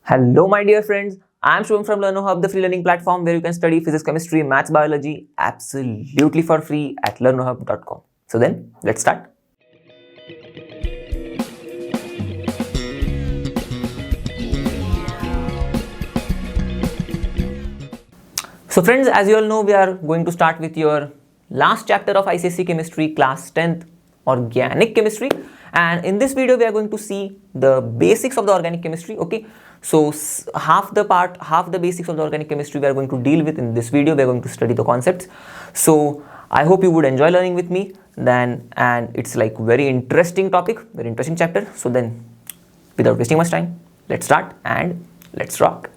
Hello, my dear friends. I'm Shubham from LearnerHub, the free learning platform where you can study physics, chemistry, maths, biology absolutely for free at learnerhub.com. So then, let's start. So friends, as you all know, we are going to start with your last chapter of ICSE chemistry, class 10th, organic chemistry. And in this video, we are going to see the basics of the organic chemistry. Okay, so half the basics of the organic chemistry we are going to deal with in this video. We are going to study the concepts. So I hope you would enjoy learning with me. And it's like very interesting topic, very interesting chapter. So then, without wasting much time, let's start and let's rock.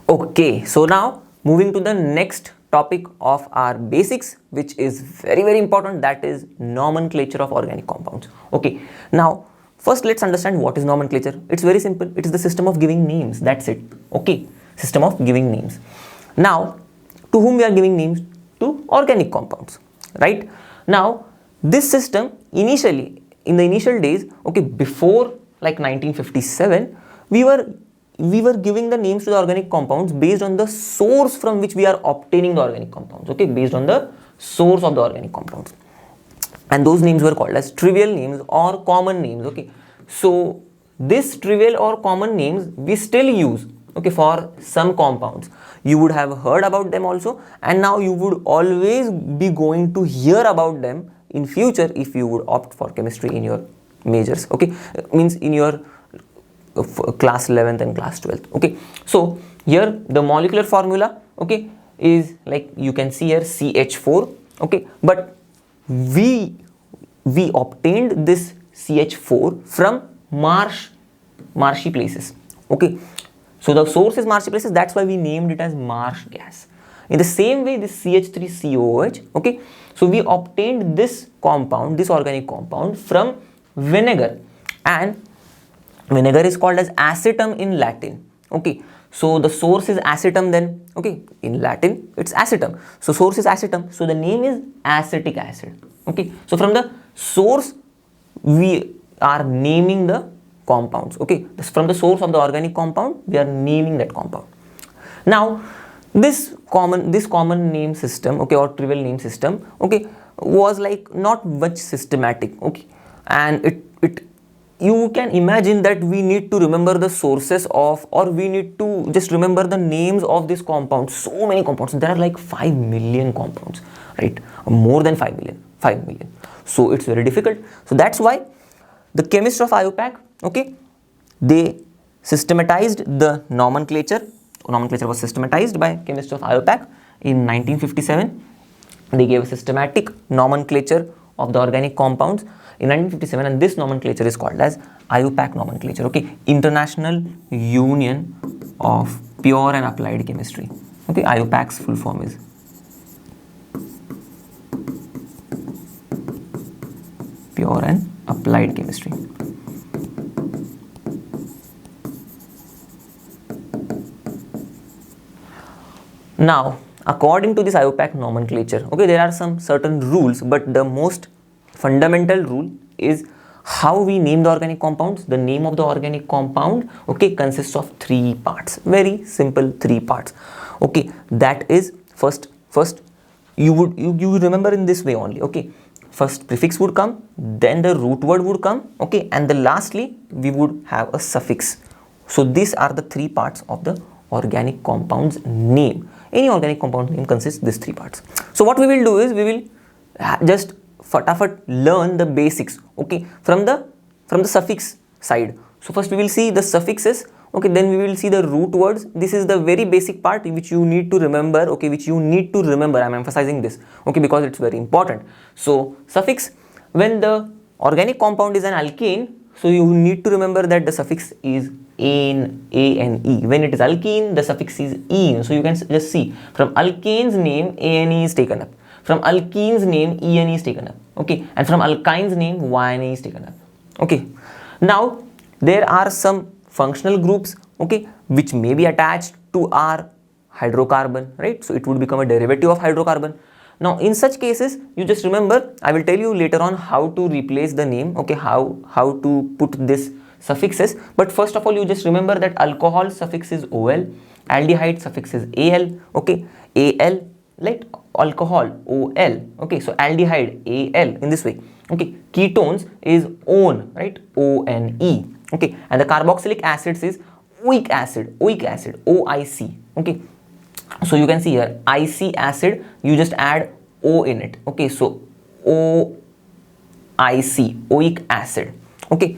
Okay, so now moving to the next topic of our basics, which is very important, that is nomenclature of organic compounds. Okay, now first let's understand what is nomenclature. It's very simple. It is the system of giving names. That's it. Okay, system of giving names. Now, to whom we are giving names? To organic compounds, right? Now, this system initially, in the initial days, okay, before like 1957, we were giving the names to the organic compounds based on the source from which we are obtaining the organic compounds. Okay, based on the source of the organic compounds, and those names were called as trivial names or common names. Okay, so this trivial or common names we still use, okay, for some compounds. You would have heard about them also, and now you would always be going to hear about them in future if you would opt for chemistry in your majors. Okay, means in your class 11th and class 12th. Okay, so here the molecular formula, okay, is like you can see here CH4. Okay, but we obtained this CH4 from marshy places. Okay, so the source is marshy places, that's why we named it as marsh gas. In the same way, this CH3COOH, okay, so we obtained this compound, this organic compound, from vinegar, and vinegar is called as acetum in Latin. Okay, so the source is acetum, then okay, in Latin it's acetum, so source is acetum, so the name is acetic acid. Okay, so from the source we are naming the compounds. Okay, from the source of the organic compound we are naming that compound. Now this common name system, okay, or trivial name system, okay, was like not much systematic. Okay, and it you can imagine that we need to remember the sources of, or we need to just remember the names of these compounds. So many compounds, there are like 5 million compounds, right? More than 5 million. So it's very difficult. So that's why the chemists of IUPAC, okay, they systematized the nomenclature. Nomenclature was systematized by chemists of IUPAC in 1957. They gave a systematic nomenclature of the organic compounds in 1957, and this nomenclature is called as IUPAC nomenclature. Okay, International Union of Pure and Applied Chemistry. Okay, IUPAC's full form is Pure and Applied Chemistry. Now, according to this IUPAC nomenclature, okay, there are some certain rules, but the most fundamental rule is how we name the organic compounds. The name of the organic compound, okay, consists of 3 parts. Very simple 3 parts. Okay, that is first you would remember in this way only. Okay, first prefix would come, then the root word would come, okay, and then lastly we would have a suffix. So these are the 3 parts of the organic compound's name. Any organic compound name consists these 3 parts. So what we will do is we will just fatafat learn the basics, okay, from the suffix side. So first we will see the suffixes, okay, then we will see the root words. This is the very basic part which you need to remember, okay, which you need to remember. I am emphasizing this, okay, because it's very important. So suffix, when the organic compound is an alkane, so you need to remember that the suffix is ane. When it is alkene, the suffix is ene. So you can just see from alkane's name ane is taken up, from alkene's name ene is taken up, okay, and from alkyne's name yne is taken up. Okay, now there are some functional groups, okay, which may be attached to our hydrocarbon, right? So it would become a derivative of hydrocarbon. Now in such cases, you just remember, I will tell you later on how to replace the name, okay, how to put this suffixes, but first of all you just remember that alcohol suffix is OL, aldehyde suffix is AL, okay, AL, like alcohol OL, okay, so aldehyde AL in this way, okay, ketones is ONE, right, ONE, okay, and the carboxylic acids is oic acid, OIC, okay. So you can see here IC acid, you just add O in it, okay, so OIC, oic acid, okay.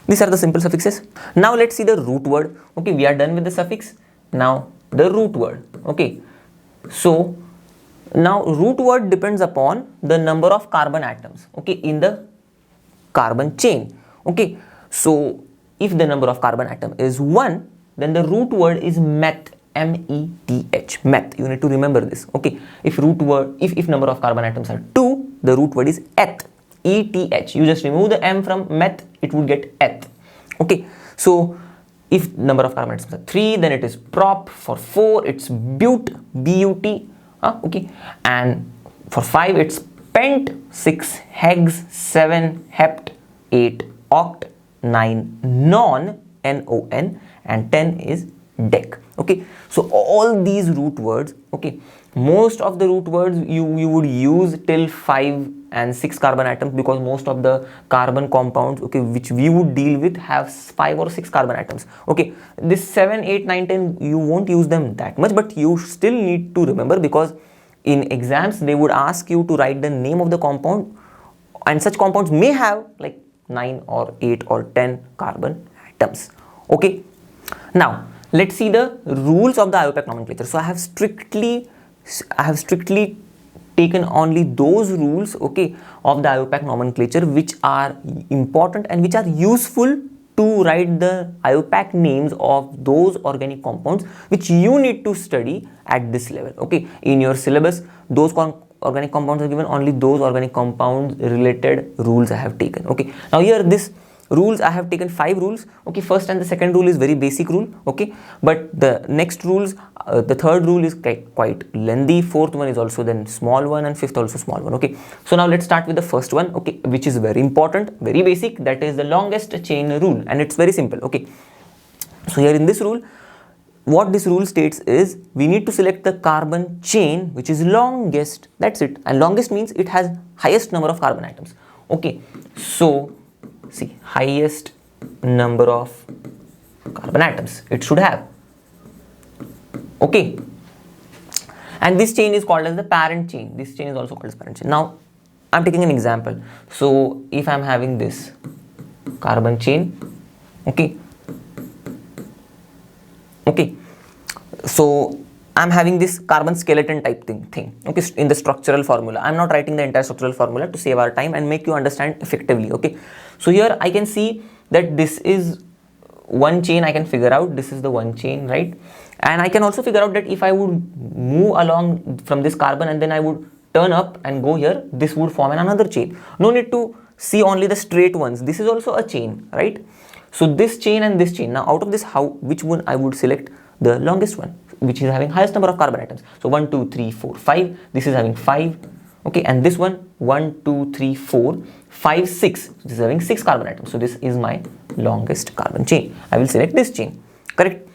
These are the simple suffixes. Now let's see the root word, okay, we are done with the suffix. Now the root word, okay, so now root word depends upon the number of carbon atoms, okay, in the carbon chain, okay. So if the number of carbon atom is 1, then the root word is meth, METH, meth. You need to remember this, okay. If root word, if number of carbon atoms are 2, the root word is eth, ETH. You just remove the M from meth, it would get eth, okay. So if number of carbon atoms are 3, then it is prop. For 4, it's but, BUT, okay. And for 5, it's pent. 6, hex. 7, hept. 8, oct. 9, non, NON, and 10 is dec, okay. So all these root words, okay, most of the root words you would use till 5 and 6 carbon atoms, because most of the carbon compounds, okay, which we would deal with have 5 or 6 carbon atoms, okay. This 7, 8, 9, 10 you won't use them that much, but you still need to remember, because in exams they would ask you to write the name of the compound, and such compounds may have like 9 or 8 or 10 carbon atoms, okay. Now let's see the rules of the IUPAC nomenclature. So I have strictly taken only those rules, okay, of the IUPAC nomenclature which are important and which are useful to write the IUPAC names of those organic compounds which you need to study at this level, okay. In your syllabus, those organic compounds are given, only those organic compounds related rules I have taken, okay. Now here this rules, I have taken 5 rules, okay. First and the second rule is very basic rule, okay, but the next rules, the third rule is quite lengthy, fourth one is also then small one, and fifth also small one, okay. So now let's start with the first one, okay, which is very important, very basic, that is the longest chain rule, and it's very simple, okay. So here in this rule, what this rule states is we need to select the carbon chain which is longest, that's it, and longest means it has highest number of carbon atoms, okay. So see, highest number of carbon atoms it should have, okay, and this chain is called as the parent chain. This chain is also called as parent chain. Now I'm taking an example. So if I'm having this carbon chain, okay, so I'm having this carbon skeleton type thing, okay, in the structural formula. I'm not writing the entire structural formula to save our time and make you understand effectively, okay. So here I can see that this is one chain, I can figure out this is the one chain, right, and I can also figure out that if I would move along from this carbon and then I would turn up and go here, this would form another chain. No need to see only the straight ones, this is also a chain, right. So this chain and this chain, now out of this, which one I would select? The longest one, which is having highest number of carbon atoms. So 1, 2, 3, 4, 5, this is having 5, okay, and this one 1, 2, 3, 4, 5, 6, this is having 6 carbon atoms. So this is my longest carbon chain. I will select this chain, correct.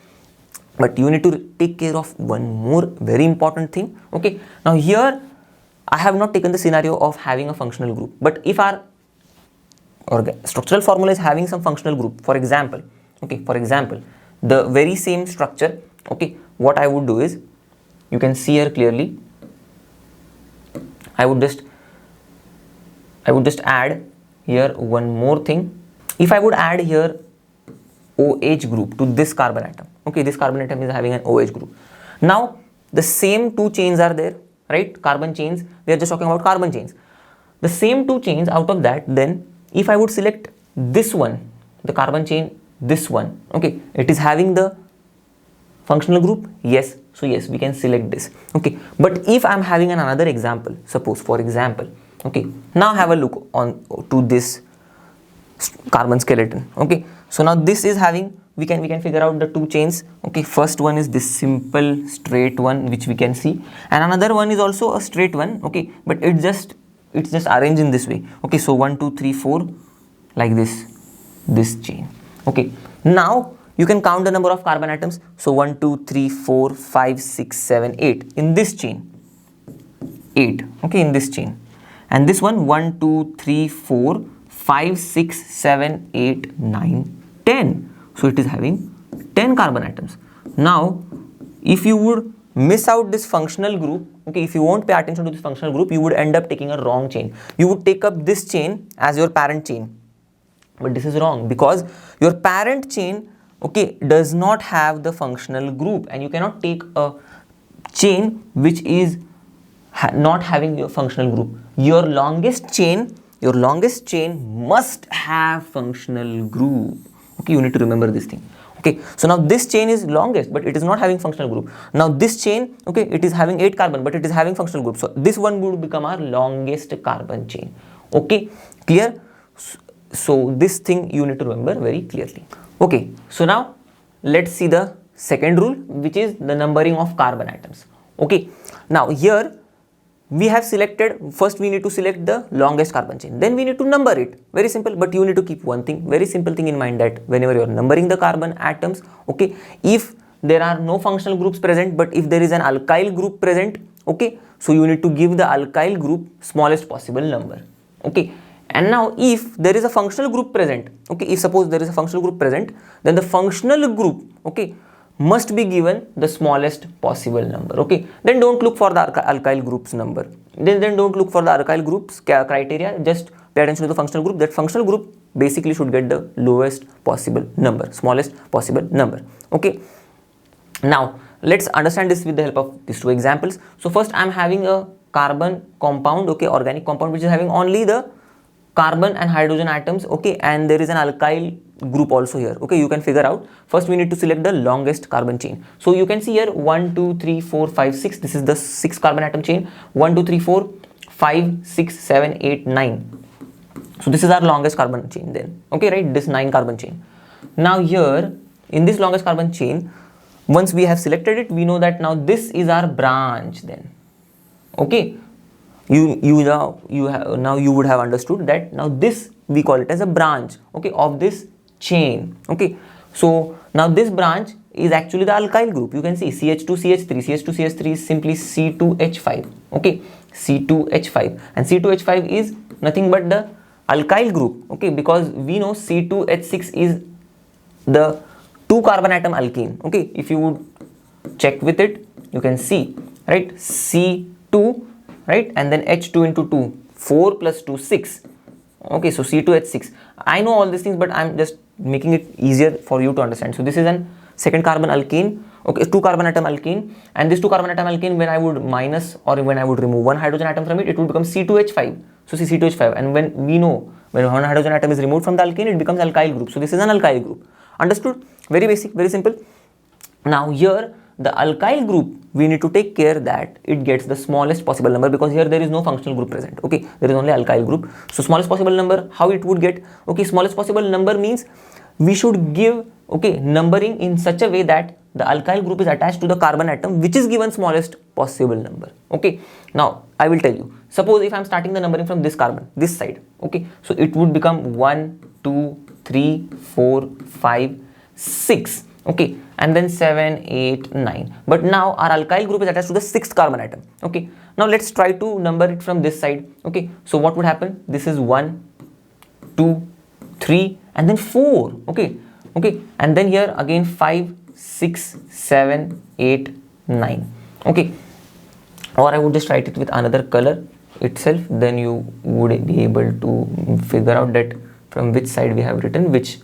But you need to take care of one more very important thing, okay. Now here I have not taken the scenario of having a functional group, but if our structural formula is having some functional group, for example, okay, the very same structure, okay, what I would do is, you can see here clearly, I would just add here one more thing. If I would add here OH group to this carbon atom, okay, this carbon atom is having an OH group. Now the same 2 chains are there, right, carbon chains, we are just talking about carbon chains. The same 2 chains, out of that, then if I would select this one, the carbon chain, this one, okay, it is having the functional group, yes, so yes, we can select this, okay. But if I'm having another example, suppose for example, okay, now have a look on to this carbon skeleton, okay. So now this is having we can figure out the two chains. Okay, first one is this simple straight one which we can see, and another one is also a straight one. Okay, but it's just arranged in this way. Okay, so 1 2 3 4 like this chain. Okay, now you can count the number of carbon atoms. So 1 2 3 4 5 6 7 8 in this chain, 8. Okay, in this chain, and this one 1 2 3 4 5 6 7 8 9 10. So it is having 10 carbon atoms. Now if you would miss out this functional group, okay, if you won't pay attention to this functional group, you would end up taking a wrong chain. You would take up this chain as your parent chain, but this is wrong because your parent chain, okay, does not have the functional group, and you cannot take a chain which is not having your functional group. Your longest chain must have functional group. Okay, you need to remember this thing. Okay, so now this chain is longest, but it is not having functional group. Now this chain, okay, it is having 8 carbon, but it is having functional group. So this one would become our longest carbon chain. Okay, clear? So this thing you need to remember very clearly. Okay, so now let's see the second rule, which is the numbering of carbon atoms. Okay, now here we have selected, first we need to select the longest carbon chain, then we need to number it. Very simple, but you need to keep one thing, very simple thing in mind, that whenever you are numbering the carbon atoms, okay, if there are no functional groups present, but if there is an alkyl group present, okay, so you need to give the alkyl group smallest possible number. Okay, and now if there is a functional group present, okay, if suppose there is a functional group present, then the functional group, okay, must be given the smallest possible number. Okay, then don't look for the alkyl group's number, then don't look for the alkyl group's criteria, just pay attention to the functional group. That functional group basically should get the lowest possible number, smallest possible number. Okay, now let's understand this with the help of these two examples. So first I am having a carbon compound, okay, organic compound, which is having only the carbon and hydrogen atoms, okay, and there is an alkyl group also here. Okay, you can figure out. First we need to select the longest carbon chain. So you can see here 1 2 3 4 5 6, this is the 6 carbon atom chain. 1 2 3 4 5 6 7 8 9. So this is our longest carbon chain then. Okay, right, this 9 carbon chain. Now here in this longest carbon chain, once we have selected it, we know that now this is our branch then. Okay, you would have understood that now this we call it as a branch, okay, of this chain. Okay, so now this branch is actually the alkyl group. You can see CH2CH3. CH2CH3 is simply C2H5. Okay, C2H5, and C2H5 is nothing but the alkyl group. Okay, because we know C2H6 is the 2 carbon atom alkene. Okay, if you would check with it, you can see, right, C2, right, and then H2 into 2, 4 plus 2, 6. Okay, so C2H6. I know all these things, but I'm just making it easier for you to understand. So this is an second carbon alkene, okay, 2 carbon atom alkene, and this 2 carbon atom alkene, when I would minus or when I would remove one hydrogen atom from it, it would become C2H5. So C2H5, and when we know when one hydrogen atom is removed from the alkene, it becomes alkyl group. So this is an alkyl group. Understood? Very basic, very simple. Now here the alkyl group, we need to take care that it gets the smallest possible number, because here there is no functional group present. Okay, there is only alkyl group. So smallest possible number, how it would get? Okay, smallest possible number means we should give, okay, numbering in such a way that the alkyl group is attached to the carbon atom which is given smallest possible number. Okay, now I will tell you, suppose if I am starting the numbering from this carbon, this side, okay, so it would become 1 2 3 4 5 6, okay, and then 7 8 9. But now our alkyl group is attached to the 6th carbon atom. Okay, now let's try to number it from this side. Okay, so what would happen? This is 1 2 3 and then 4. Okay, and then here again 5 6 7 8 9. Okay, or I would just write it with another color itself, then you would be able to figure out that from which side we have written which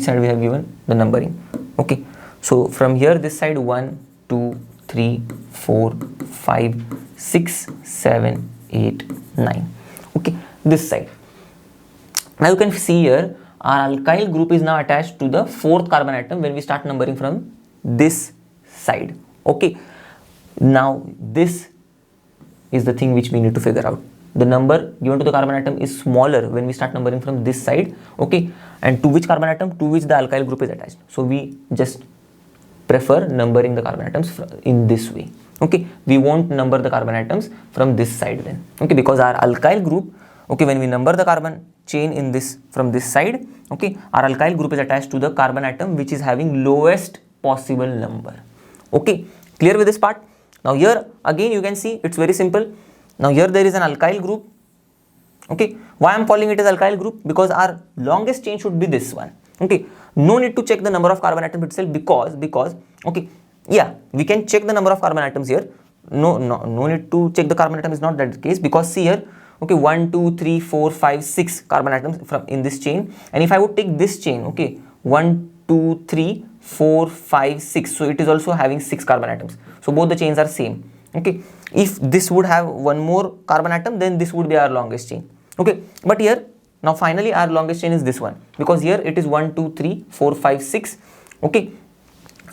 side we have given the numbering. Okay, so from here this side 1 2 3 4 5 6 7 8 9. Okay, this side. Now you can see here our alkyl group is now attached to the 4th carbon atom when we start numbering from this side. Okay, now this is the thing which we need to figure out. the number given to the carbon atom is smaller when we start numbering from this side, okay, and to which carbon atom, to which the alkyl group is attached. So we just prefer numbering the carbon atoms in this way, okay. We won't number the carbon atoms from this side then, okay, because our alkyl group, okay, when we number the carbon chain in this from this side, okay, our alkyl group is attached to the carbon atom which is having lowest possible number, okay. Clear with this part? Now here again you can see it's very simple. Now here there is an alkyl group, okay. Why I am calling it as alkyl group? Because our longest chain should be this one, okay. No need to check the number of carbon atoms itself because okay, yeah, we can check the number of carbon atoms here. No need to check the carbon atom is not that the case, because see here, okay, 1 2 3 4 5 6 carbon atoms from in this chain, and if I would take this chain, okay, 1 2 3 4 5 6, so it is also having 6 carbon atoms, so both the chains are same, okay. If this would have one more carbon atom, then this would be our longest chain, okay. But here now finally our longest chain is this one, because here it is 1 2 3 4 5 6, okay.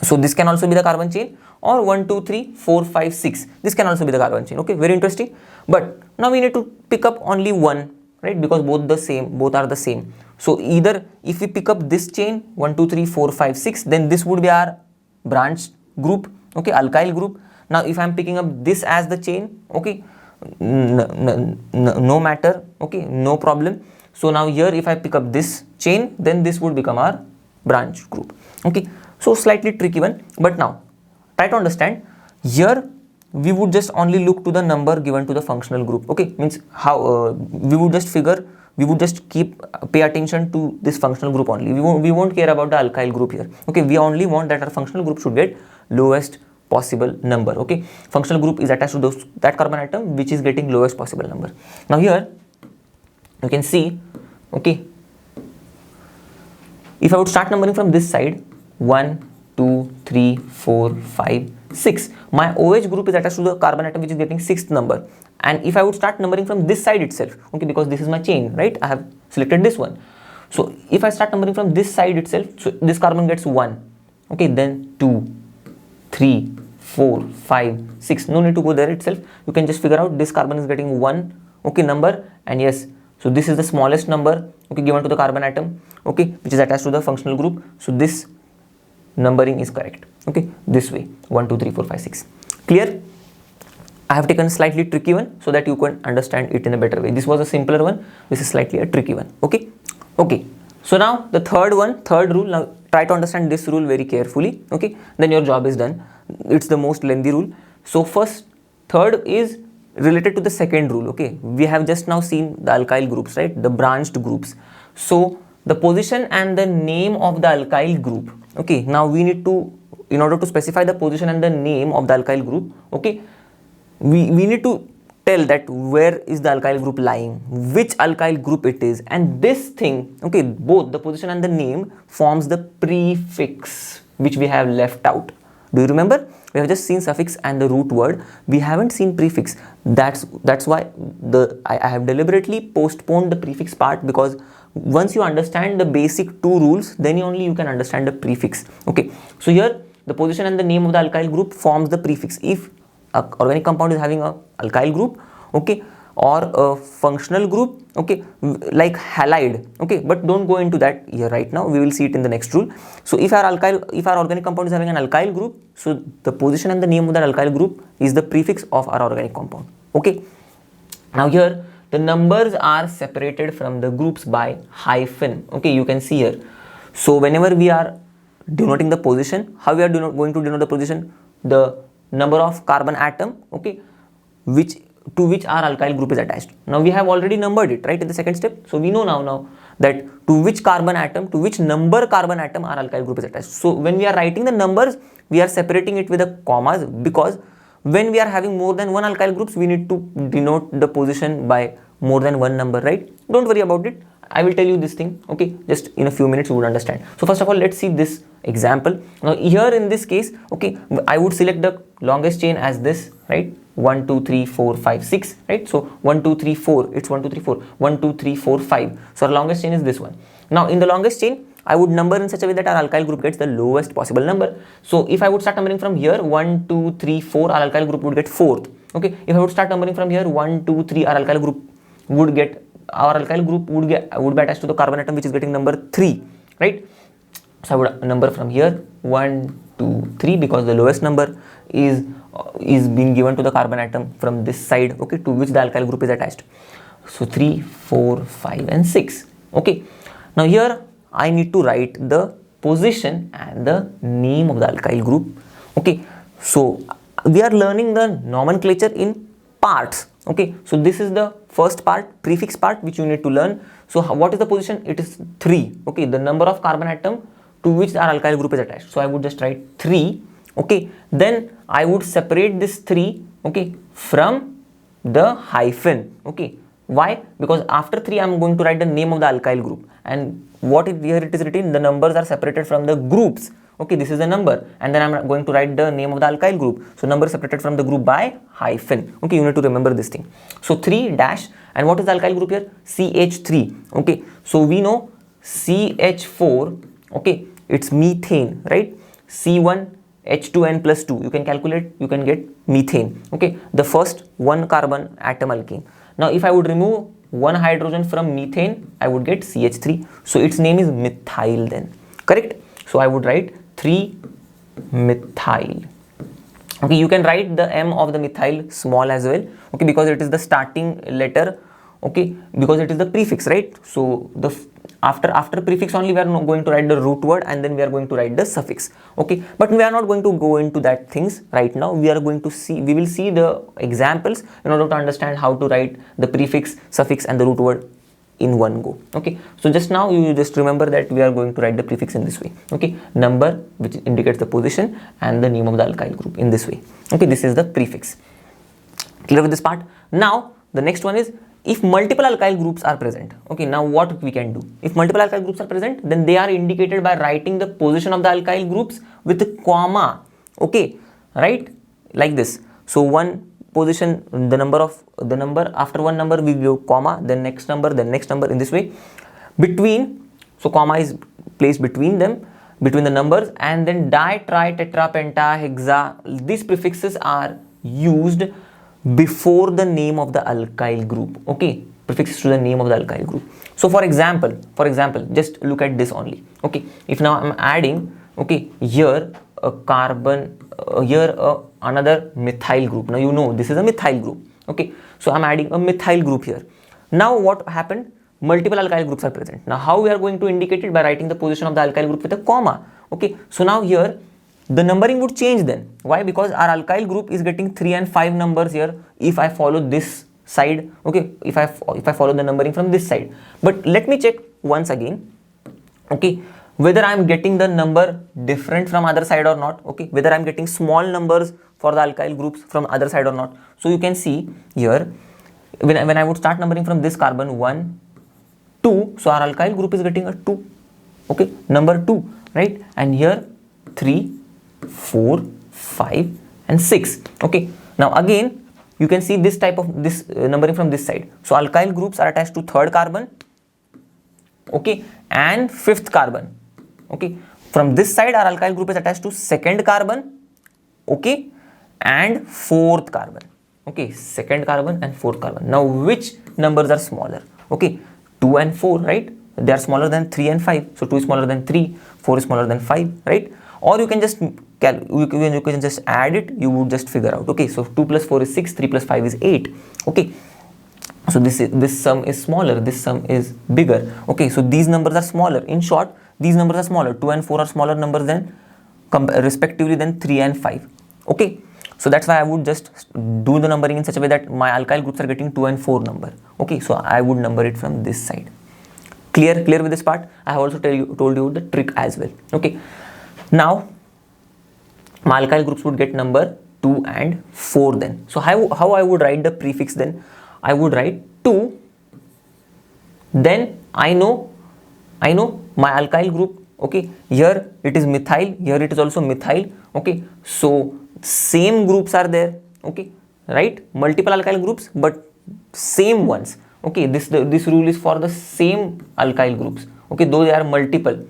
So this can also be the carbon chain, or 1 2 3 4 5 6, this can also be the carbon chain, okay. Very interesting. But now we need to pick up only one, right, because both are the same. So either if we pick up this chain 1 2 3 4 5 6, then this would be our branch group, okay, alkyl group. Now if I am picking up this as the chain, okay, no matter, okay, no problem. So now here if I pick up this chain, then this would become our branch group, okay. So slightly tricky one, but now try to understand. Here we would just only look to the number given to the functional group, okay. Means how we would just pay attention to this functional group only. We won't care about the alkyl group here, okay. We only want that our functional group should get lowest possible number, okay. Functional group is attached to that carbon atom which is getting lowest possible number. Now here you can see, okay, if I would start numbering from this side, 1 2 3 4 5 6, my OH group is attached to the carbon atom which is getting 6th number. And if I would start numbering from this side itself, okay, because this is my chain, right, I have selected this one. So if I start numbering from this side itself, so this carbon gets 1, okay, then 2 3 4 5 6, no need to go there itself, you can just figure out this carbon is getting 1, okay, number. And yes, so this is the smallest number, okay, given to the carbon atom, okay, which is attached to the functional group. So this numbering is correct, okay, this way 1 2 3 4 5 6. Clear? I have taken a slightly tricky one so that you can understand it in a better way. This was a simpler one, this is slightly a tricky one, okay. So now the third rule. Now try to understand this rule very carefully, okay, then your job is done. It's the most lengthy rule. So third is related to the second rule, okay. We have just now seen the alkyl groups, right, the branched groups. So the position and the name of the alkyl group, okay. Now we need to, in order to specify the position and the name of the alkyl group, okay, we need to tell that where is the alkyl group lying, which alkyl group it is, and this thing, okay, both the position and the name forms the prefix which we have left out. Do you remember? We have just seen suffix and the root word, we haven't seen prefix. That's why I have deliberately postponed the prefix part, because once you understand the basic two rules, then only you can understand the prefix, okay. So here the position and the name of the alkyl group forms the prefix. If a organic compound is having a alkyl group, okay, or a functional group, okay, like halide, okay, but don't go into that here right now, we will see it in the next rule. So if our organic compound is having an alkyl group, so the position and the name of that alkyl group is the prefix of our organic compound, okay. Now here the numbers are separated from the groups by hyphen, okay, you can see here. So whenever we are denoting the position, how we are going to denote the position? The number of carbon atom, okay, to which our alkyl group is attached. Now we have already numbered it, right, in the second step. So we know now that to which number carbon atom our alkyl group is attached. So when we are writing the numbers, we are separating it with the commas, because when we are having more than one alkyl groups, we need to denote the position by more than one number, right? Don't worry about it, I will tell you this thing, okay, just in a few minutes you would understand. So first of all, let's see this example. Now here in this case, okay, I would select the longest chain as this, right, 1 2 3 4 5 6, right. So 1 2 3 4, it's 1 2 3 4, 1 2 3 4 5. So our longest chain is this one. Now in the longest chain, I would number in such a way that our alkyl group gets the lowest possible number. So if I would start numbering from here, 1 2 3 4, our alkyl group would get 4th. Okay, if I would start numbering from here, 1, 2, 3, our alkyl group would be attached to the carbon atom which is getting number 3, right? So I would number from here 1, 2, 3 because the lowest number is being given to the carbon atom from this side, okay, to which the alkyl group is attached. So 3, 4, 5 and 6. Okay, now here I need to write the position and the name of the alkyl group. Okay, so we are learning the nomenclature in parts. Okay, so this is the first part, prefix part, which you need to learn. So what is the position? It is 3. Okay, the number of carbon atom to which our alkyl group is attached. So I would just write 3. Okay, then I would separate this 3, okay, from the hyphen. Okay, why? Because after 3 I am going to write the name of the alkyl group, and here it is written, the numbers are separated from the groups. Okay, this is the number, and then I'm going to write the name of the alkyl group. So number separated from the group by hyphen. Okay, you need to remember this thing. So 3 dash, and what is the alkyl group here? CH3. Okay, so we know CH4. Okay, it's methane, right? C1 H2N plus 2. You can calculate, you can get methane. Okay, the first one carbon atom alkene. Now if I would remove one hydrogen from methane, I would get CH3. So its name is methyl then, correct? So I would write 3-methyl. Okay, you can write the M of the methyl small as well. Okay, because it is the starting letter. Okay, because it is the prefix, right? So the after prefix only we are not going to write the root word, and then we are going to write the suffix. Okay, but we are not going to go into that things right now. We will see the examples in order to understand how to write the prefix, suffix and the root word in one go. Okay, so just now you just remember that we are going to write the prefix in this way. Okay, number which indicates the position and the name of the alkyl group in this way. Okay, this is the prefix. Clear with this part? Now the next one is, if multiple alkyl groups are present. Okay, now what we can do? If multiple alkyl groups are present, then they are indicated by writing the position of the alkyl groups with a comma. Okay, right, like this. So one position, the number after one number we give comma, then next number in this way. Between, so comma is placed between them, between the numbers, and then di, tri, tetra, penta, hexa, these prefixes are used before the name of the alkyl group. Okay, prefixes to the name of the alkyl group. So for example, just look at this only. Okay, if now I'm adding, okay, here a carbon, another methyl group. Now you know this is a methyl group. Okay, so I'm adding a methyl group here. Now what happened? Multiple alkyl groups are present. Now how we are going to indicate it? By writing the position of the alkyl group with a comma. Okay, so now here the numbering would change then. Why? Because our alkyl group is getting 3 and 5 numbers here if I follow this side. Okay, if I follow the numbering from this side. But let me check once again. Okay, whether I am getting the number different from other side or not. Okay, whether I am getting small numbers for the alkyl groups from other side or not. So you can see here, when I would start numbering from this carbon 1, 2, so our alkyl group is getting a 2. Okay, number 2, right? And here 3, 4, 5 and 6. Okay, now again you can see this type of numbering from this side. So alkyl groups are attached to third carbon, okay, and fifth carbon. Okay, from this side our alkyl group is attached to second carbon, okay, and fourth carbon. Okay, second carbon and fourth carbon. Now which numbers are smaller? Okay, 2 and 4, right? They are smaller than 3 and 5. So 2 is smaller than 3, 4 is smaller than 5, right? Or you can just add it, you would just figure out. Okay, so 2 plus 4 is 6, 3 plus 5 is 8. Okay, so this sum is smaller, this sum is bigger. Okay, so these numbers are smaller. In short, these numbers are smaller. 2 and 4 are smaller numbers than respectively than 3 and 5. Okay, so that's why I would just do the numbering in such a way that my alkyl groups are getting 2 and 4 number. Okay, so I would number it from this side. Clear with this part? I have also told you the trick as well. Okay, now my alkyl groups would get number 2 and 4 then. So how I would write the prefix then? I would write 2, then I know my alkyl group. Okay, here it is methyl, here it is also methyl. Okay, so same groups are there. Okay, right? Multiple alkyl groups but same ones. Okay, this rule is for the same alkyl groups. Okay, though they are multiple.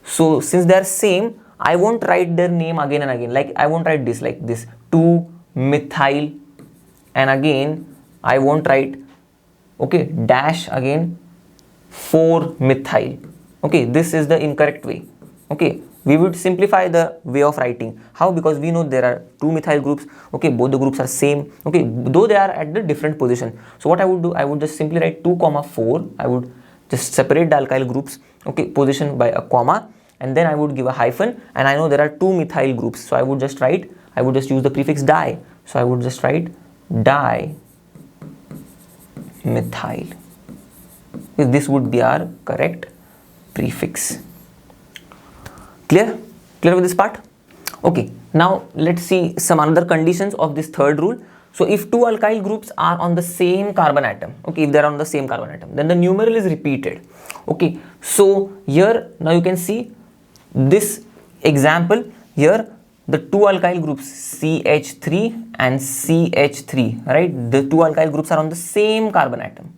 So since they are same, I won't write their name again and again. Like I won't write this like this 2-methyl and again I won't write, okay, dash again 4 methyl. Okay, this is the incorrect way. Okay, we would simplify the way of writing. How? Because we know there are 2 methyl groups. Okay, both the groups are same. Okay, though they are at the different position. So what I would do, I would just simply write 2 comma 4. I would just separate the alkyl groups, okay, position by a comma, and then I would give a hyphen, and I know there are 2 methyl groups. So I would just write, I would just use the prefix di. So I would just write di methyl. This would be our correct prefix. Clear? Clear with this part? Okay, now let's see some other conditions of this third rule. So if two alkyl groups are on the same carbon atom, okay, if they are on the same carbon atom, then the numeral is repeated. Okay, so here now you can see this example here, the two alkyl groups CH3 and CH3, right? The two alkyl groups are on the same carbon atom.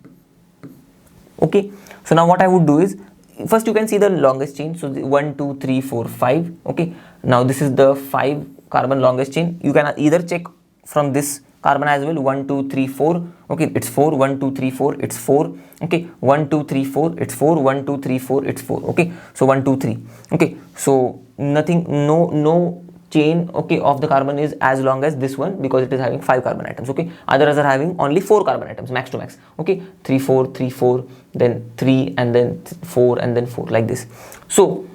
Okay, so now what I would do is, first you can see the longest chain. So 1, 2, 3, 4, 5. Okay, now this is the 5 carbon longest chain. You can either check from this carbon as well. 1, 2, 3, 4. Okay, it's 4. 1, 2, 3, 4. It's 4. Okay, 1, 2, 3, 4. It's 4. 1, 2, 3, 4. It's 4. Okay, so 1, 2, 3. Okay, so nothing, no chain, okay, of the carbon is as long as this one, because it is having 5 carbon atoms. Okay, others are having only 4 carbon atoms, max to max. Okay, 3, 4, 3, 4, then 3, and then 4, and then 4, like this. So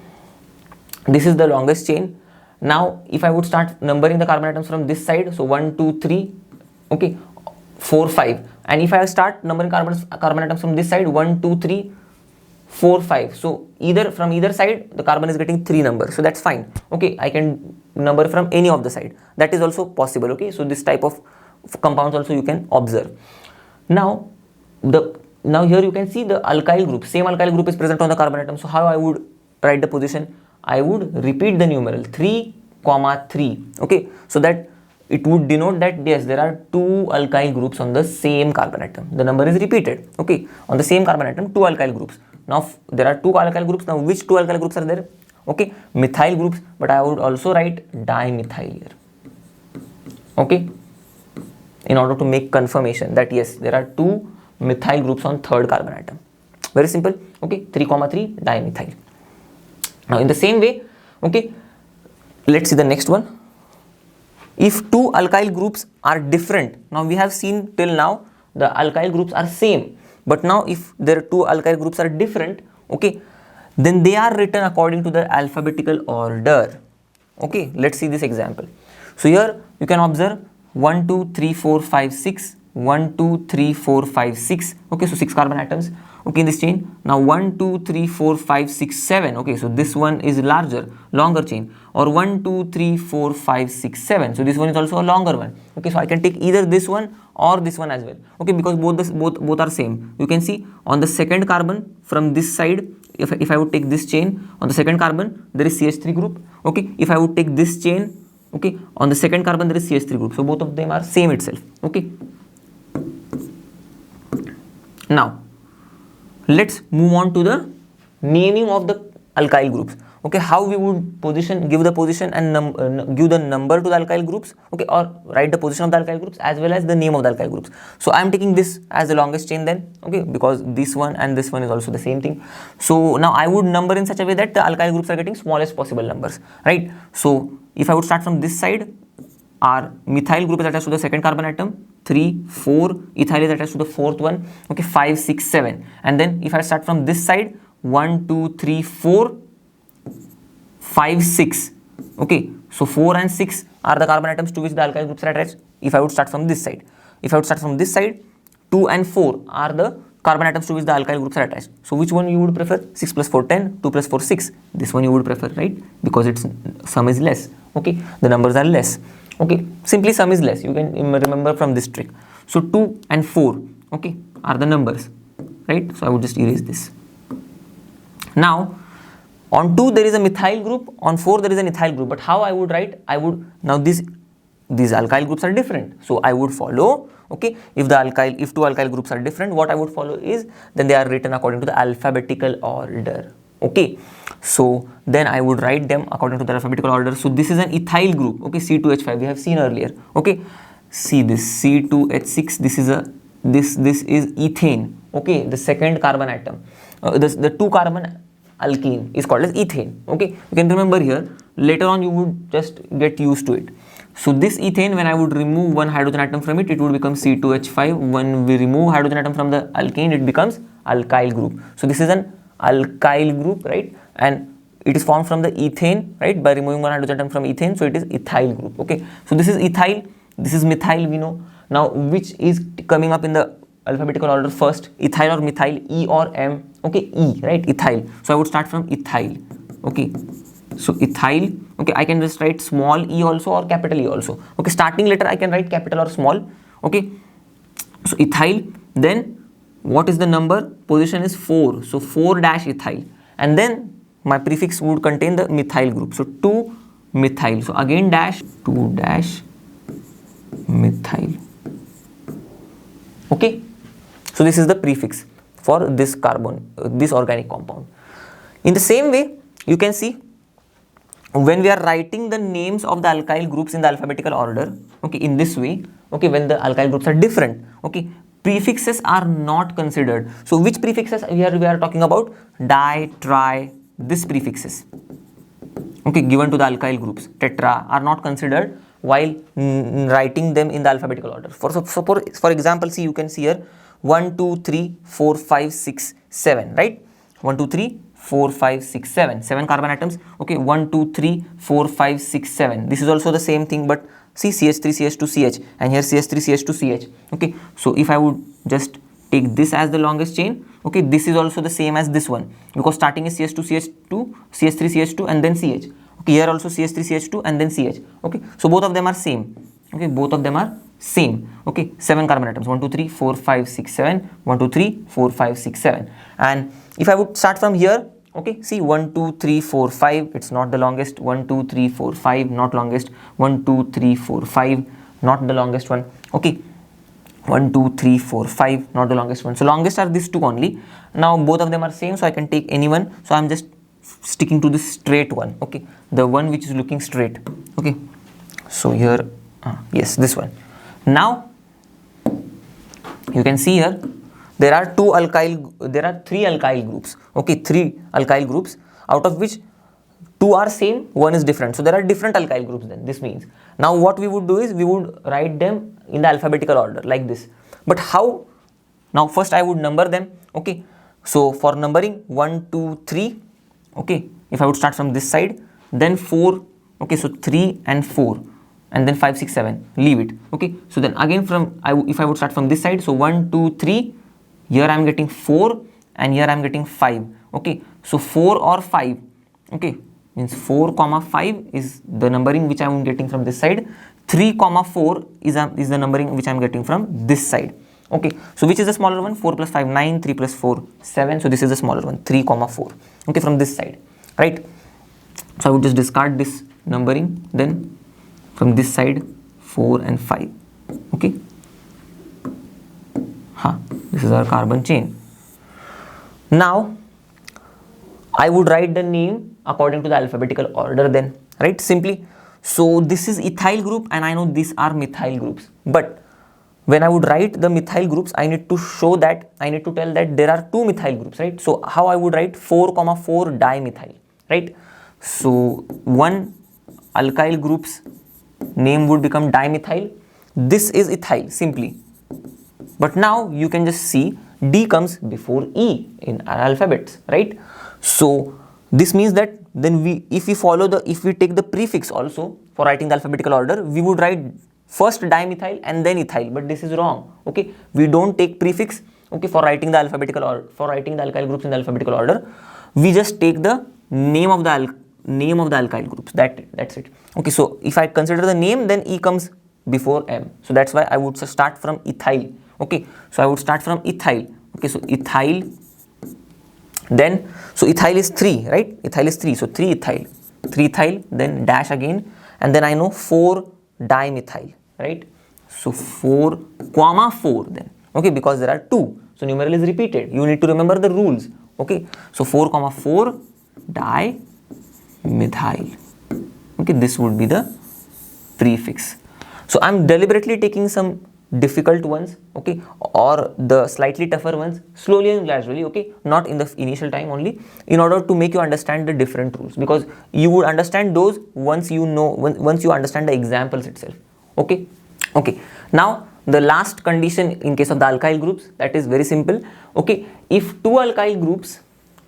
this is the longest chain. Now if I would start numbering the carbon atoms from this side, so 1, 2, 3, okay, 4, 5, and if I start numbering carbon atoms from this side, 1, 2, 3, 4, 5. So either from either side the carbon is getting 3 numbers, so that's fine. Okay, I can number from any of the side, that is also possible. Okay, so this type of compounds also you can observe. Now here you can see the alkyl group, same alkyl group is present on the carbon atom. So how I would write the position? I would repeat the numeral 3, 3. Okay, so that it would denote that yes, there are 2 alkyl groups on the same carbon atom. The number is repeated. Okay, on the same carbon atom, 2 alkyl groups. Now there are 2 alkyl groups. Now which 2 alkyl groups are there? Okay, methyl groups, but I would also write dimethyl here. Okay, in order to make confirmation that yes, there are 2 methyl groups on third carbon atom. Very simple. Okay, 3, 3 dimethyl. Now in the same way, okay, let's see the next one. If 2 alkyl groups are different, now we have seen till now the alkyl groups are same, but now if there are 2 alkyl groups are different, okay, then they are written according to the alphabetical order. Okay, let's see this example. So here you can observe 1, 2, 3, 4, 5, 6, 1, 2, 3, 4, 5, 6. Okay, so 6 carbon atoms. Okay, in this chain. Now 1, 2, 3, 4, 5, 6, 7. Okay, so this one is longer chain. Or 1, 2, 3, 4, 5, 6, 7. So this one is also a longer one. Okay, so I can take either this one or this one as well. Okay, because both are same. You can see on the second carbon from this side, if I would take this chain, on the second carbon there is CH3 group. Okay, if I would take this chain, okay, on the second carbon there is CH3 group. So both of them are same itself. Okay. Now let's move on to the naming of the alkyl groups. Okay, how we would give the position and give the number to the alkyl groups. Okay, or write the position of the alkyl groups as well as the name of the alkyl groups. So I am taking this as the longest chain then. Okay, because this one and this one is also the same thing. So now I would number in such a way that the alkyl groups are getting smallest possible numbers, right? So if I would start from this side, our methyl group is attached to the second carbon atom, 3, 4, ethyl is attached to the fourth one, okay, 5, 6, 7. And then if I start from this side, 1, 2, 3, 4, 5, 6. Okay, so 4 and 6 are the carbon atoms to which the alkyl groups are attached. If I would start from this side, 2 and 4 are the carbon atoms to which the alkyl groups are attached. So which one you would prefer? 6 plus 4, 10, 2 plus 4, 6. This one you would prefer, right? Because its sum is less. Okay, the numbers are less. Okay, simply sum is less. You can remember from this trick. So 2 and 4, okay, are the numbers, right? So I would just erase this. Now on 2 there is a methyl group, on 4 there is an ethyl group. But how I would write? Now these alkyl groups are different. So I would follow, okay, if 2 alkyl groups are different, what I would follow is, then they are written according to the alphabetical order. Okay, so then I would write them according to the alphabetical order. So this is an ethyl group, okay, C2H5, we have seen earlier. Okay, see this C2H6, this is ethane, okay, the second carbon atom. The 2 carbon alkene is called as ethane, okay. You can remember here, later on you would just get used to it. So this ethane, when I would remove one hydrogen atom from it, it would become C2H5. When we remove hydrogen atom from the alkane, it becomes alkyl group. So this is an alkyl group, right? And it is formed from the ethane, right, by removing one hydrogen atom from ethane, so it is ethyl group, okay. So this is ethyl, this is methyl, we know. Now which is coming up in the alphabetical order first, ethyl or methyl, E or M, okay, E, right, ethyl. So I would start from ethyl, okay. So ethyl, okay, I can just write small e also or capital E also, okay. Starting letter I can write capital or small, okay. So ethyl, then what is the number? Position is 4, so 4-ethyl, and then my prefix would contain the methyl group, so 2-methyl, so again dash, 2-methyl, okay. So this is the prefix for this carbon, this organic compound. In the same way, you can see when we are writing the names of the alkyl groups in the alphabetical order, okay, in this way, okay, when the alkyl groups are different, okay, prefixes are not considered. So which prefixes we are talking about? Di, tri, this prefixes, okay, given to the alkyl groups, tetra, are not considered while writing them in the alphabetical order. For example, see, you can see here 1, 2, 3, 4, 5, 6, 7, right? 1, 2, 3, 4, 5, 6, 7, 7 carbon atoms, okay, 1, 2, 3, 4, 5, 6, 7. This is also the same thing, but see, CH3, CH2, CH, and here CH3, CH2, CH, okay. So if I would just take this as the longest chain, okay, this is also the same as this one, because starting is CH2, CH2, CH3, CH2, and then CH, okay, here also CH3, CH2, and then CH, okay. So both of them are same, okay, both of them are same, okay. 7 carbon atoms, 1, 2, 3, 4, 5, 6, 7, 1, 2, 3, 4, 5, 6, 7, and if I would start from here, okay, see, 1, 2, 3, 4, 5, it's not the longest, 1, 2, 3, 4, 5, not longest, 1, 2, 3, 4, 5, not the longest one, okay, 1, 2, 3, 4, 5, not the longest one. So longest are these two only. Now both of them are same, so I can take any one. So I'm just sticking to this straight one, okay, the one which is looking straight, okay. So here, yes, this one. Now you can see here, there are 3 alkyl groups, okay, 3 alkyl groups, out of which 2 are same, 1 is different. So there are different alkyl groups then, this means. Now what we would do is, we would write them in the alphabetical order like this. But how? Now first I would number them, okay. So for numbering, 1, 2, 3, okay, if I would start from this side, then 4, okay, so 3 and 4, and then 5, 6, 7, leave it, okay. So then again if I would start from this side, so 1, 2, 3, here I am getting 4, and here I am getting 5, okay. So 4 or 5, okay, means 4, 5 is the numbering which I am getting from this side, 3, 4 is the numbering which I am getting from this side, okay. So which is the smaller one? 4 plus 5, 9, 3 plus 4, 7, so this is the smaller one, 3, 4, okay, from this side, right. So I would just discard this numbering, then from this side, 4 and 5, okay. This is our carbon chain. Now I would write the name according to the alphabetical order then, right, simply. So this is ethyl group, and I know these are methyl groups, but when I would write the methyl groups, I need to tell that there are 2 methyl groups, right. So how I would write 4, 4 dimethyl, right. So one alkyl group's name would become dimethyl. This is ethyl simply. But now you can just see D comes before E in our alphabets, right? So this means that then if we take the prefix also for writing the alphabetical order, we would write first dimethyl and then ethyl, but this is wrong, okay? We don't take prefix, okay, for writing the alphabetical order, for writing the alkyl groups in the alphabetical order. We just take the name of the alkyl groups. That's it. Okay, so if I consider the name, then E comes before M. So that's why I would start from ethyl. Okay, so I would start from ethyl. Okay, so ethyl, then, so ethyl is 3, right? Ethyl is 3, so 3 ethyl, then dash again, and then I know 4 dimethyl, right? So 4, 4 then, okay, because there are 2, so numeral is repeated. You need to remember the rules, okay? So 4, 4 dimethyl, okay, this would be the prefix. So I'm deliberately taking some difficult ones, okay, or the slightly tougher ones slowly and gradually, okay, not in the initial time only, in order to make you understand the different rules, because you would understand those once you know, once you understand the examples itself. Okay. Okay, now the last condition in case of the alkyl groups, that is very simple. Okay, if two alkyl groups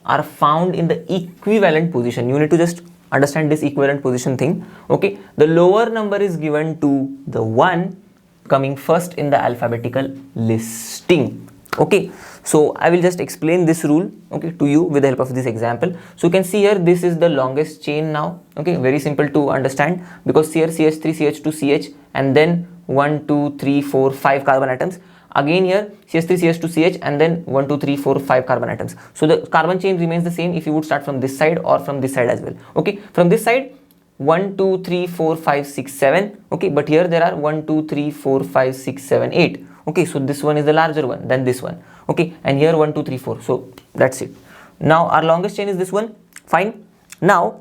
are found in the equivalent position, you need to just understand this equivalent position thing. Okay, the lower number is given to the one coming first in the alphabetical listing. Okay, so I will just explain this rule, okay, to you with the help of this example. So you can see here, this is the longest chain now. Okay, very simple to understand, because here CH3 CH2 CH, and then 1 2 3 4 5 carbon atoms. Again here CH3 CH2 CH, and then 1 2 3 4 5 carbon atoms. So the carbon chain remains the same if you would start from this side or from this side as well. Okay, from this side 1 2 3 4 5 6 7, okay, but here there are 1 2 3 4 5 6 7 8. Okay, so this one is the larger one than this one. Okay, and here 1 2 3 4. So that's it. Now our longest chain is this one. Fine. Now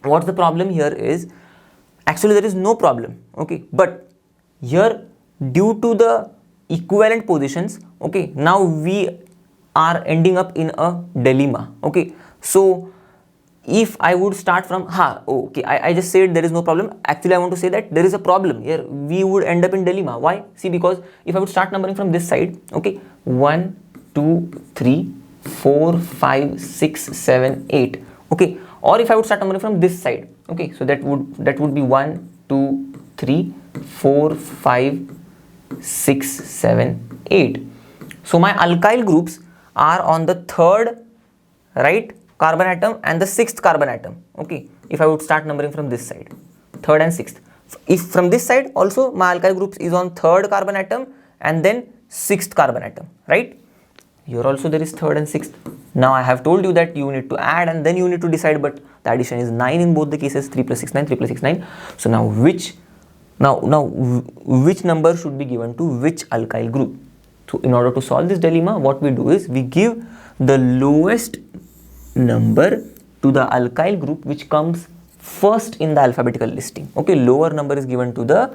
what's the problem here is, actually there is no problem. Okay, but here due to the equivalent positions, okay, now we are ending up in a dilemma. Okay, so if I would start from okay, I just said there is no problem. Actually I want to say that there is a problem here. We would end up in dilemma. Why? See, because if I would start numbering from this side, okay, 1 2 3 4 5 6 7 8, okay, or if I would start numbering from this side, okay, so that would be 1 2 3 4 5 6 7 8. So my alkyl groups are on the third right carbon atom and the sixth carbon atom. Okay, if I would start numbering from this side, third and sixth. If from this side also my alkyl groups is on third carbon atom and then sixth carbon atom, right? Here also there is third and sixth. Now I have told you that you need to add and then you need to decide, but the addition is 9 in both the cases, 3 plus 6 9, 3 plus 6 9. So now which number should be given to which alkyl group? So in order to solve this dilemma, what we do is we give the lowest number to the alkyl group which comes first in the alphabetical listing. Okay, lower number is given to the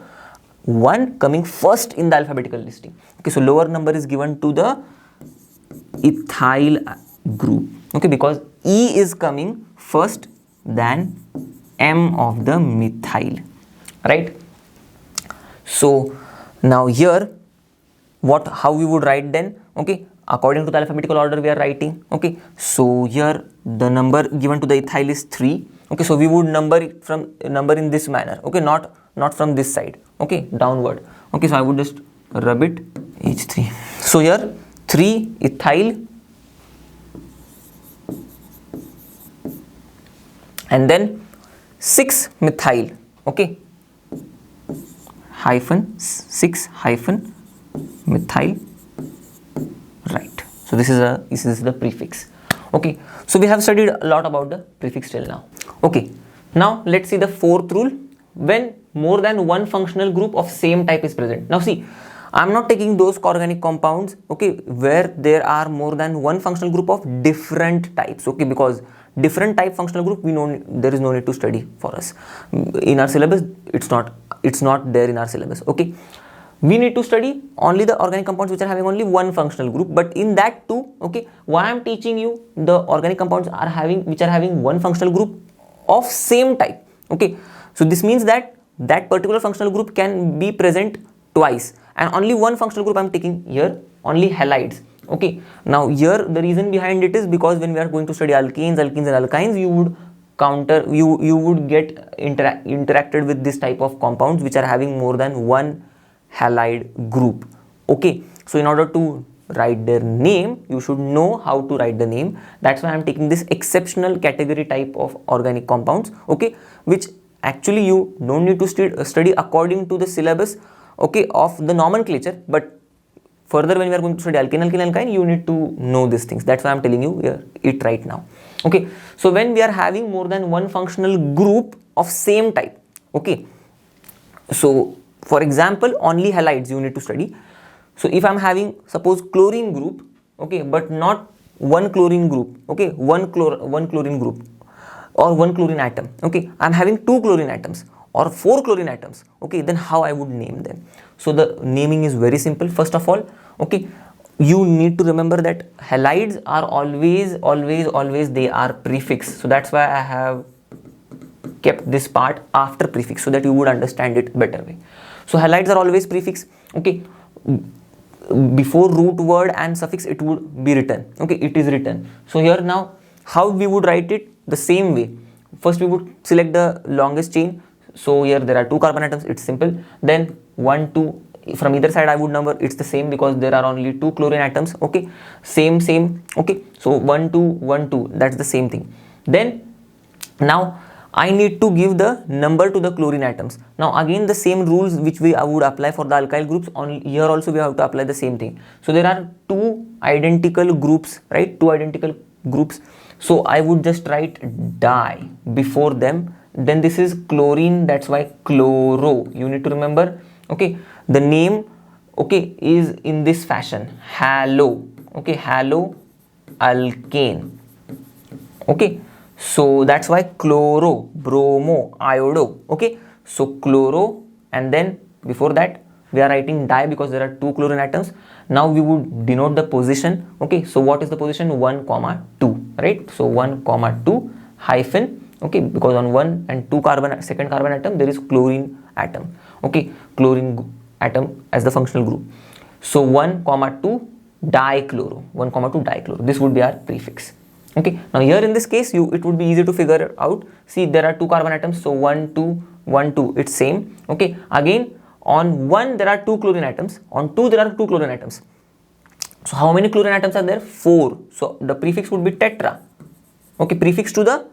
one coming first in the alphabetical listing. Okay, so lower number is given to the ethyl group. Okay, because E is coming first than M of the methyl, right? So now here how we would write then? Okay, according to the alphabetical order we are writing. Okay, so here the number given to the ethyl is 3. Okay, so we would number in this manner. Okay, not from this side. Okay, downward. Okay, so I would just rub it H3. So here 3 ethyl and then 6 methyl. Okay, hyphen 6 hyphen methyl, right? So this is the prefix. Okay, so we have studied a lot about the prefix till now. Okay, now let's see the fourth rule. When more than one functional group of same type is present. Now see, I am not taking those organic compounds, okay, where there are more than one functional group of different types. Okay, because different type functional group, we know there is no need to study for us in our syllabus. It's not there in our syllabus. Okay, we need to study only the organic compounds which are having only one functional group. But in that too, okay, why I am teaching you the organic compounds which are having one functional group of same type. Okay, so this means that particular functional group can be present twice, and only one functional group I am taking here, only halides. Okay, now here the reason behind it is because when we are going to study alkenes and alkynes, you would get interacted with this type of compounds which are having more than one halide group. Okay, so in order to write their name, you should know how to write the name. That's why I am taking this exceptional category type of organic compounds, okay, which actually you don't need to study according to the syllabus, okay, of the nomenclature, but further when we are going to study alkene, you need to know these things. That's why I am telling you it right now. Okay, so when we are having more than one functional group of same type, okay, so for example only halides you need to study. So if I am having suppose chlorine group, okay, but not one chlorine group, okay, one chlorine group or one chlorine atom, okay, I am having two chlorine atoms. or 4 chlorine atoms, okay, then how I would name them? So the naming is very simple. First of all, okay, you need to remember that halides are always they are prefix. So that's why I have kept this part after prefix, so that you would understand it better way. So halides are always prefix, okay. Before root word and suffix it would be written, okay, it is written. So here now how we would write it? The same way. First we would select the longest chain. So here there are 2 carbon atoms, it's simple. Then 1 2 from either side I would number, it's the same because there are only 2 chlorine atoms, okay, same, okay. So 1 2 1 2, that's the same thing. Then now I need to give the number to the chlorine atoms. Now again the same rules which I would apply for the alkyl groups, on here also we have to apply the same thing. So there are 2 identical groups, right, 2 identical groups. So I would just write di before them. Then this is chlorine, that's why chloro, you need to remember, okay. The name, okay, is in this fashion, halo, okay, halo alkane, okay. So that's why chloro, bromo, iodo, okay. So chloro, and then before that we are writing di because there are 2 chlorine atoms. Now we would denote the position, okay. So what is the position? 1, 2, right? So 1, 2 hyphen, okay, because on 1 and 2 carbon, second carbon atom there is chlorine atom, okay, chlorine atom as the functional group. So 1, 2 dichloro, 1, 2 dichloro, this would be our prefix, okay. Now here in this case it would be easy to figure out. See, there are 2 carbon atoms, so 1 2 1 2, it's same, okay. Again on 1 there are 2 chlorine atoms, on 2 there are 2 chlorine atoms. So how many chlorine atoms are there? 4. So the prefix would be tetra, okay. Prefix to the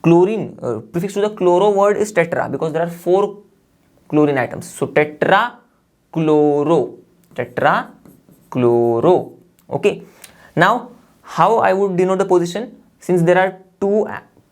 chlorine, prefix to the chloro word is tetra because there are 4 chlorine atoms. So tetra chloro, okay. Now how I would denote the position? Since there are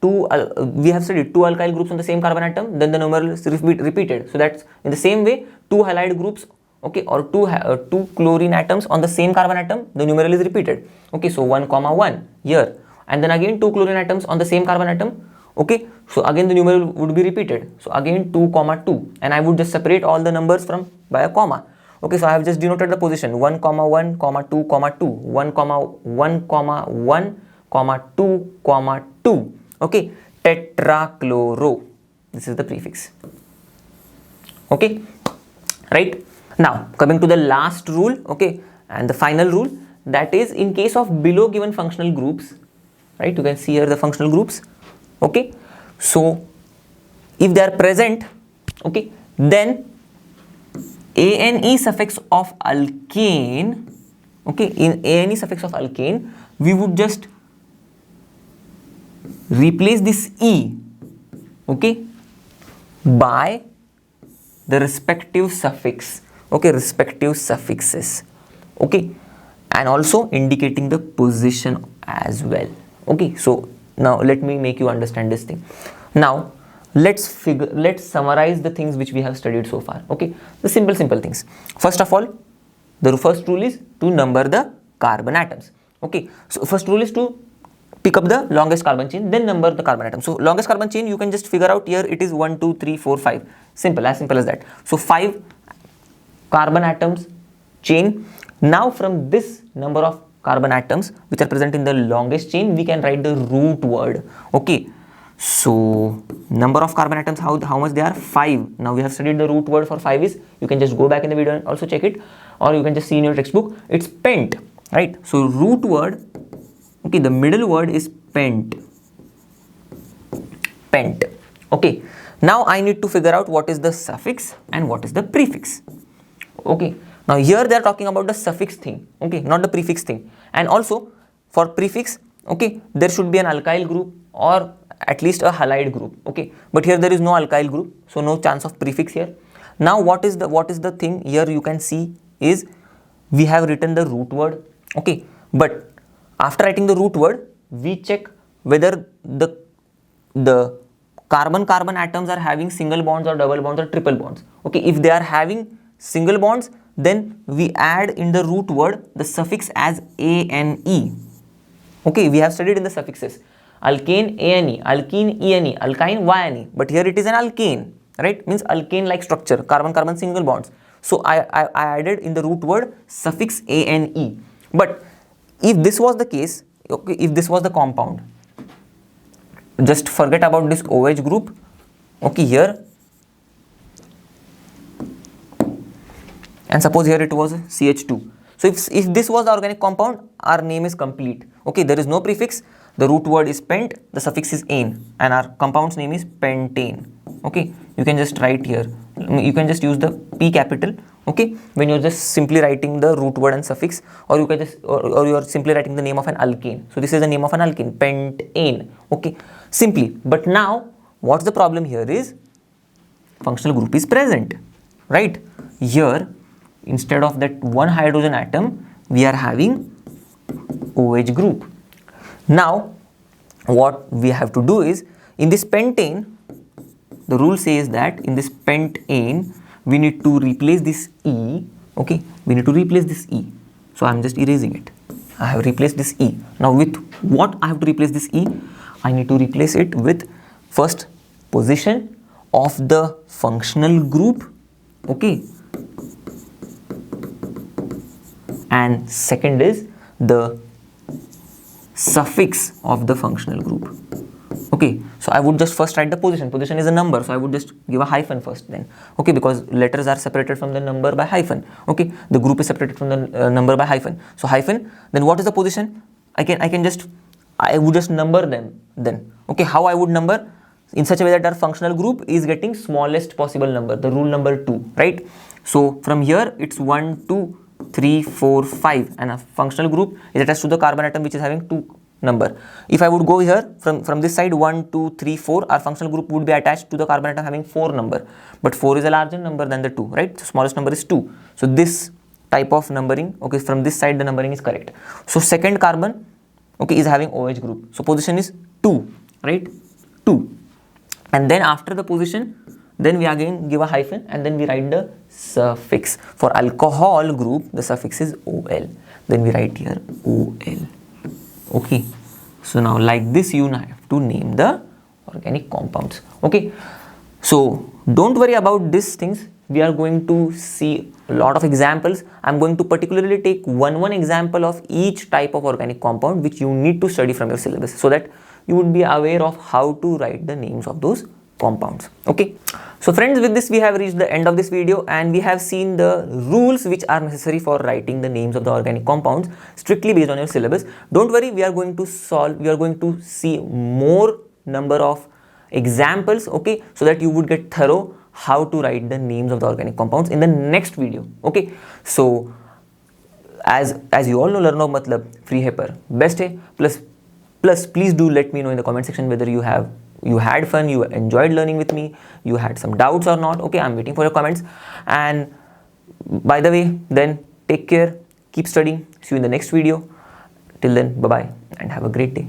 we have studied 2 alkyl groups on the same carbon atom, then the numeral is repeated. So that's in the same way 2 halide groups, okay, or 2 chlorine atoms on the same carbon atom, the numeral is repeated, okay. So 1, 1 here, and then again 2 chlorine atoms on the same carbon atom, okay. So again the numeral would be repeated. So again 2, 2, and I would just separate all the numbers from by a comma, okay. So I have just denoted the position 1, 1, 2, 2, 1, 1, 2, 2, okay. Tetrachloro, this is the prefix, okay, right. Now coming to the last rule, okay, and the final rule, that is in case of below given functional groups, right, you can see here the functional groups, okay. So if they are present, okay, then ane suffix of alkane, okay, in ane suffix of alkane we would just replace this e, okay, by the respective suffix, okay, respective suffixes, okay, and also indicating the position as well, okay. So now let me make you understand this thing. Now let's summarize the things which we have studied so far, okay. The simple things. First of all, the first rule is to number the carbon atoms, okay. So first rule is to pick up the longest carbon chain, then number the carbon atoms. So longest carbon chain you can just figure out here, it is 1 2 3 4 5, simple as that. So 5 carbon atoms chain. Now from this number of carbon atoms which are present in the longest chain, we can write the root word, okay. So number of carbon atoms, how much they are? 5. Now we have studied the root word for 5 is, you can just go back in the video and also check it, or you can just see in your textbook, it's pent, right. So root word, okay, the middle word is pent, okay. Now I need to figure out what is the suffix and what is the prefix, okay. Now here they are talking about the suffix thing, okay, not the prefix thing. And also for prefix, okay, there should be an alkyl group or at least a halide group, okay, but here there is no alkyl group, so no chance of prefix here. Now what is the thing here? You can see is we have written the root word, okay, but after writing the root word we check whether the carbon atoms are having single bonds or double bonds or triple bonds, okay. If they are having single bonds, then we add in the root word the suffix as ane, okay. We have studied in the suffixes. alkane ane, alkene ene, alkyne yne, but here it is an alkane, right? Means alkane like structure, carbon carbon single bonds. So I added in the root word suffix ane. But if this was the case, okay, if this was the compound, just forget about this OH group. Okay, here, and suppose here it was CH2. So if this was the organic compound, our name is complete. Okay, there is no prefix, the root word is pent, the suffix is ane, and our compound's name is pentane. Okay, you can just write here, you can just use the P capital, okay, when you're just simply writing the root word and suffix, or you can just, or you're simply writing the name of an alkane. So this is the name of an alkane, pentane, okay, simply. But now, what's the problem here is, functional group is present, right? Here, instead of that one hydrogen atom, we are having OH group. Now, what we have to do is, in this pentane, the rule says that in this pentane, we need to replace this E, okay, we need to replace this E. So I'm just erasing it. I have replaced this E. Now with what I have to replace this E? I need to replace it with first position of the functional group, okay, and second is the suffix of the functional group. Okay, so I would just first write the position. Position is a number, so I would just give a hyphen first then. Okay, because letters are separated from the number by hyphen. Okay, the group is separated from the number by hyphen. So hyphen, then what is the position? I would just number them then. Okay, how I would number? In such a way that our functional group is getting smallest possible number, the rule number 2, right? So from here, it's 1, 2, 3, 4, 5, and a functional group is attached to the carbon atom which is having 2 number. If I would go here from this side 1, 2, 3, 4, our functional group would be attached to the carbon atom having 4 number. But 4 is a larger number than the 2, right? The smallest number is 2. So this type of numbering, okay, from this side the numbering is correct. So second carbon, okay, is having OH group. So position is 2, right? 2. And then after the position, then we again give a hyphen and then we write the suffix. For alcohol group, the suffix is OL. Then we write here OL. Okay. So now like this, you have to name the organic compounds. Okay. So don't worry about these things. We are going to see a lot of examples. I'm going to particularly take one example of each type of organic compound which you need to study from your syllabus so that you would be aware of how to write the names of those compounds. Okay. So friends, with this we have reached the end of this video and we have seen the rules which are necessary for writing the names of the organic compounds strictly based on your syllabus. Don't worry, we are going to see more number of examples, okay, so that you would get thorough how to write the names of the organic compounds in the next video. Okay. So as you all know, learno matlab free hai par best hai. Plus please do let me know in the comment section whether you had fun, you enjoyed learning with me, you had some doubts or not. Okay, I'm waiting for your comments. And by the way, then take care, keep studying, see you in the next video. Till then, bye bye and have a great day.